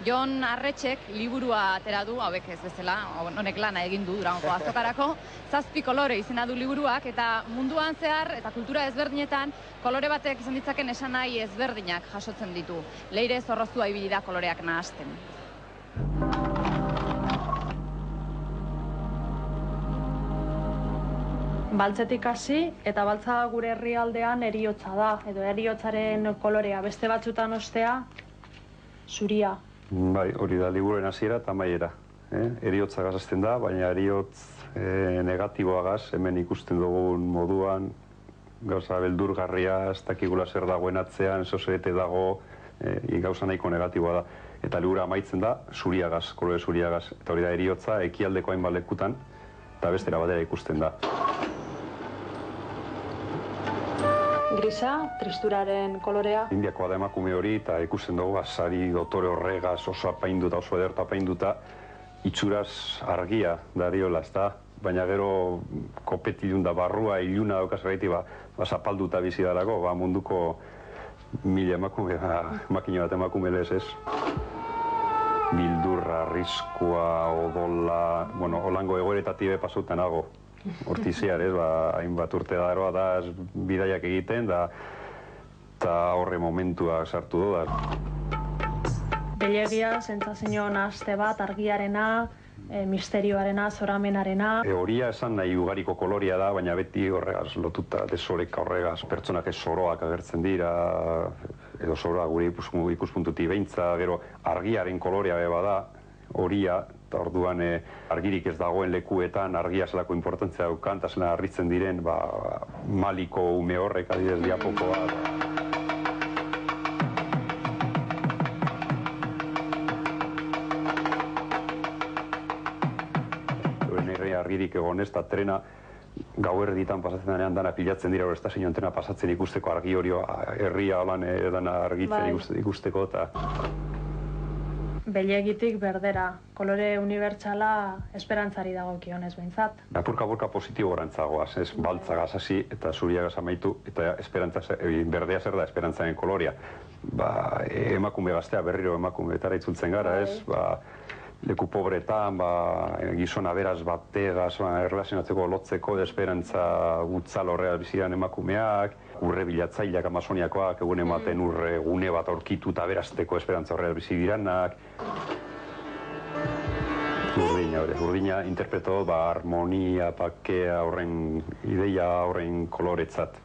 Jon Arretxek liburua atera du, hauek ez bezala, honek lana egin du Durangoko azokarako, 7 kolore izena du liburuak, eta munduan zehar eta kultura ezberdinetan kolore batek izan ditzaken esanahi ezberdinak jasotzen ditu. Leire Zorroztua ibili da koloreak nahasten. Baltzetik hasi, eta baltza gure herrialdean heriotza da, edo heriotzaren kolorea beste batzutan ostea, zuria. Bai, hori da liburuen hasiera eta amaiera. Heriotza gazazten da, baina heriotz negatiboagaz, hemen ikusten dugun moduan, gauza beldurgarria, ez dakigula zer dagoen atzean, sozerete dago, gauza nahiko negatiboa da. Eta libura amaitzen da, zuriagaz, kolore zuriagaz. Eta hori da heriotza, ekialdeko hainbat lekutan, eta bestera batera ikusten da. Grisa, tristuraren kolorea. Indiakoa da emakume hori, eta ikusten dugu, sari dotore horregaz, oso apainduta, oso ederta apainduta, itxuraz argia dariola, ez da? Baina gero kopetidun da barrua, iluna daukaz gaiti, zapalduta bizi darako, munduko 1000 emakume, makina bat emakume lez ez. Bildurra, arriskua, odola, holango egoeretatik pasautan nago. Hortiziar, ez, hainbat urte daroa da bidaiak egiten, eta horre momentua sartu du da. Belegia, sentsazio nahazte bat, argiarena, misterioarena, zoramenarena. Horia esan nahi ugariko koloria da, baina beti horregaz lotuta, desoreka horregaz, pertsonak ez zoroak agertzen dira, edo zoroak gure ikuspuntutik beintza, gero argiaren kolorea beba da, horia, eta orduan argirik ez dagoen lekuetan argia zelako importantzia daukan, eta zelan harritzen diren maliko ume horrek adidez diapokoa. Argirik egonez, eta trena gauerditan pasatzen denean dana pilatzen dira, hori estazioan trena pasatzen ikusteko argi hori herria holan edana argitzen ikusteko. Belegitik berdera, kolore unibertsala esperantzari dagokionez behintzat. Apurka positibo gorantzagoaz, ez baltzagaz hasi eta zuriagaz amaitu, eta berdea zer da esperantzaren kolorea. Emakume gaztea berriro emakumeetara itzultzen gara, ez? Leku pobretan, gizona beraz bategaz, erlazionatzeko lotzeko, esperantza gutzal horreaz bizidan emakumeak, urre bilatzaileak amazoniakoak, egun ematen urre gune bat aurkitu eta berazteko esperantza horreaz bizi diranak. Urdina interpreto harmonia, pakea, horren ideia, horren koloretzat.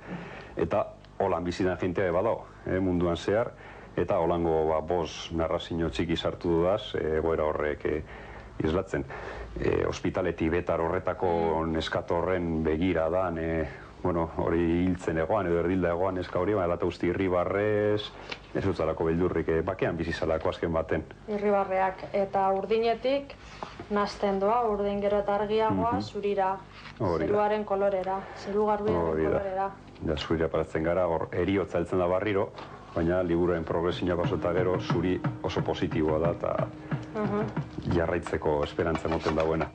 Eta holan bizidan jentea badago, munduan zehar. Eta holango narrazio txiki sartu dudaz, egoera horrek islatzen. Hospitaleti betar horretako neskato horren begira dan, hori hiltzen egoan, edo erdilda egoan neska hori, baina lata guzti irribarrez, ez utzalako beldurrik, bakean bizizalako azken baten. Irribarreak, eta urdinetik nazten doa, urdin gero eta argiagoa, zurira, zeruaren kolorera, zeru garbiaren kolorera. Zurira paratzen gara, hor heriotza heltzen da barriro, baina liburuen progresioak oso eta gero zuri oso positiboa da eta jarraitzeko esperantza moten dagoena.